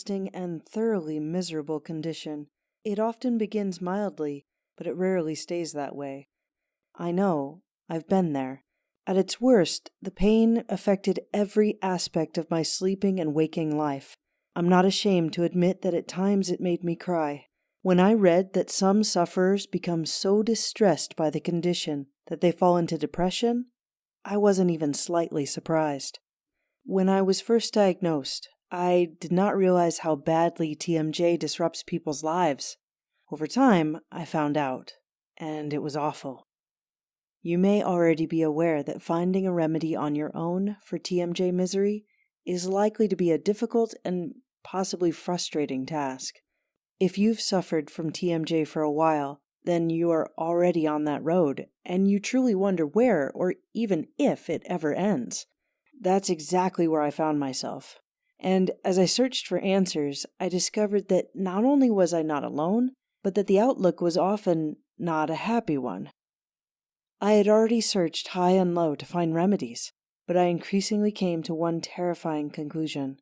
exhausting and thoroughly miserable condition. It often begins mildly, but it rarely stays that way. I know, I've been there. At its worst, the pain affected every aspect of my sleeping and waking life. I'm not ashamed to admit that at times it made me cry. When I read that some sufferers become so distressed by the condition that they fall into depression, I wasn't even slightly surprised. When I was first diagnosed, I did not realize how badly TMJ disrupts people's lives. Over time, I found out, and it was awful. You may already be aware that finding a remedy on your own for TMJ misery is likely to be a difficult and possibly frustrating task. If you've suffered from TMJ for a while, then you are already on that road, and you truly wonder where or even if it ever ends. That's exactly where I found myself. And as I searched for answers, I discovered that not only was I not alone, but that the outlook was often not a happy one. I had already searched high and low to find remedies, but I increasingly came to one terrifying conclusion.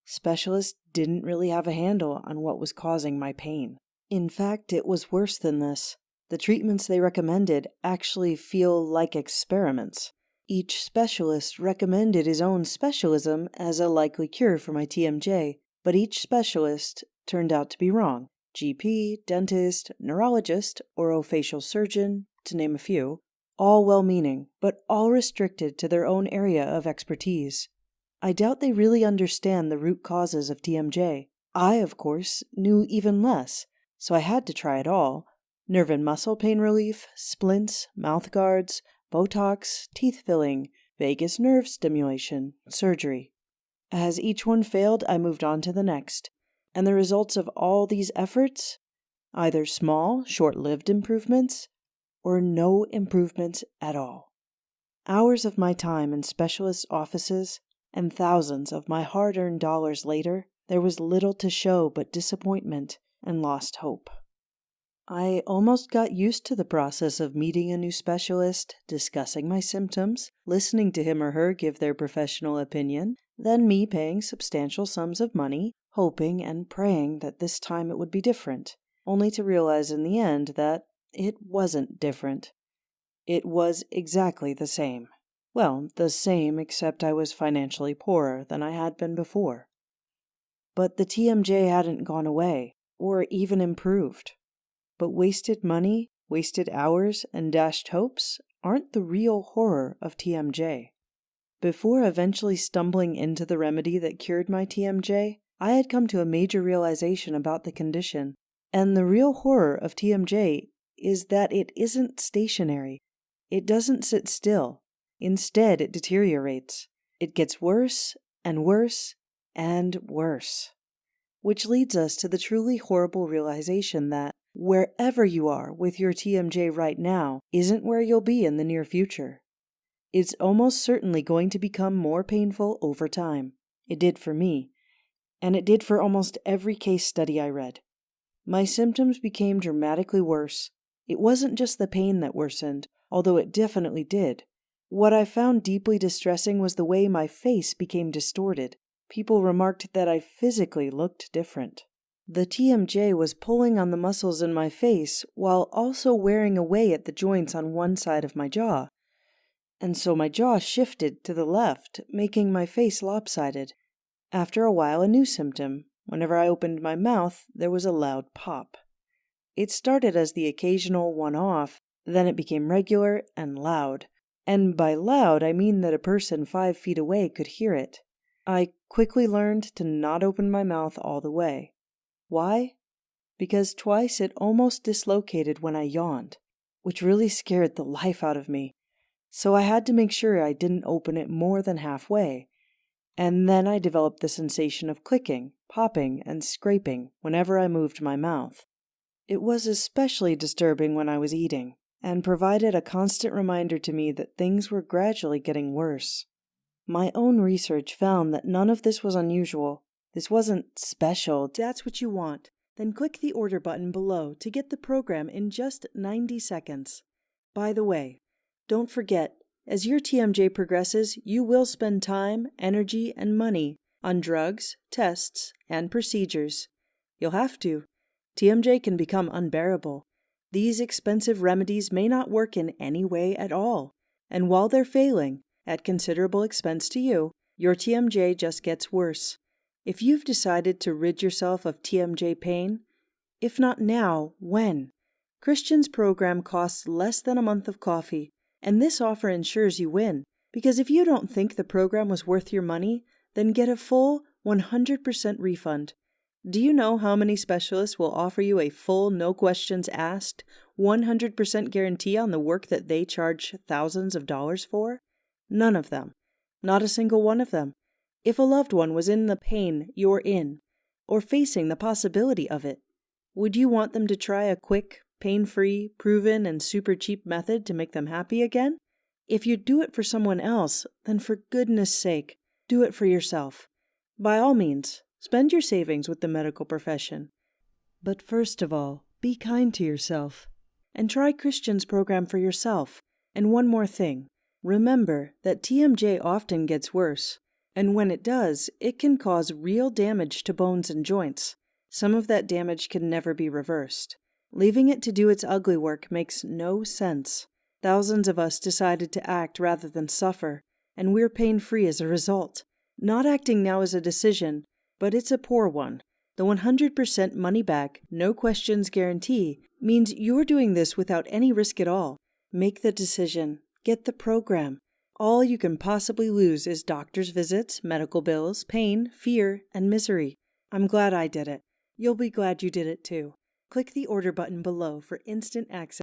Specialists didn't really have a handle on what was causing my pain. In fact, it was worse than this. The treatments they recommended actually feel like experiments. Each specialist recommended his own specialism as a likely cure for my TMJ, but each specialist turned out to be wrong. GP, dentist, neurologist, orofacial surgeon, to name a few, all well-meaning, but all restricted to their own area of expertise. I doubt they really understand the root causes of TMJ. I, of course, knew even less, so I had to try it all. Nerve and muscle pain relief, splints, mouth guards, Botox, teeth filling, vagus nerve stimulation, surgery. As each one failed, I moved on to the next. And the results of all these efforts? Either small, short-lived improvements, or no improvements at all. Hours of my time in specialist offices, and thousands of my hard-earned dollars later, there was little to show but disappointment and lost hope. I almost got used to the process of meeting a new specialist, discussing my symptoms, listening to him or her give their professional opinion, then me paying substantial sums of money, hoping and praying that this time it would be different, only to realize in the end that it wasn't different. It was exactly the same. Well, the same except I was financially poorer than I had been before. But the TMJ hadn't gone away, or even improved. But wasted money, wasted hours, and dashed hopes aren't the real horror of TMJ. Before eventually stumbling into the remedy that cured my TMJ, I had come to a major realization about the condition. And the real horror of TMJ is that it isn't stationary. It doesn't sit still. Instead, it deteriorates. It gets worse and worse and worse. Which leads us to the truly horrible realization that wherever you are with your TMJ right now isn't where you'll be in the near future. It's almost certainly going to become more painful over time. It did for me, and it did for almost every case study I read. My symptoms became dramatically worse. It wasn't just the pain that worsened, although it definitely did. What I found deeply distressing was the way my face became distorted. People remarked that I physically looked different. The TMJ was pulling on the muscles in my face while also wearing away at the joints on one side of my jaw. And so my jaw shifted to the left, making my face lopsided. After a while, a new symptom. Whenever I opened my mouth, there was a loud pop. It started as the occasional one-off, then it became regular and loud. And by loud, I mean that a person 5 feet away could hear it. I quickly learned to not open my mouth all the way. Why? Because twice it almost dislocated when I yawned, which really scared the life out of me. So I had to make sure I didn't open it more than halfway. And then I developed the sensation of clicking, popping, and scraping whenever I moved my mouth. It was especially disturbing when I was eating, and provided a constant reminder to me that things were gradually getting worse. My own research found that none of this was unusual. This wasn't special. If that's what you want, then click the order button below to get the program in just 90 seconds. By the way, don't forget, as your TMJ progresses, you will spend time, energy, and money on drugs, tests, and procedures. You'll have to. TMJ can become unbearable. These expensive remedies may not work in any way at all, and while they're failing, at considerable expense to you, your TMJ just gets worse. If you've decided to rid yourself of TMJ pain, if not now, when? Christian's program costs less than a month of coffee, and this offer ensures you win, because if you don't think the program was worth your money, then get a full 100% refund. Do you know how many specialists will offer you a full, no questions asked, 100% guarantee on the work that they charge thousands of dollars for? None of them. Not a single one of them. If a loved one was in the pain you're in, or facing the possibility of it, would you want them to try a quick, pain-free, proven, and super cheap method to make them happy again? If you do it for someone else, then for goodness sake, do it for yourself. By all means, spend your savings with the medical profession. But first of all, be kind to yourself. And try Christian's program for yourself. And one more thing. Remember that TMJ often gets worse. And when it does, it can cause real damage to bones and joints. Some of that damage can never be reversed. Leaving it to do its ugly work makes no sense. Thousands of us decided to act rather than suffer, and we're pain-free as a result. Not acting now is a decision, but it's a poor one. The 100% money-back, no questions guarantee means you're doing this without any risk at all. Make the decision. Get the program. All you can possibly lose is doctor's visits, medical bills, pain, fear, and misery. I'm glad I did it. You'll be glad you did it too. Click the order button below for instant access.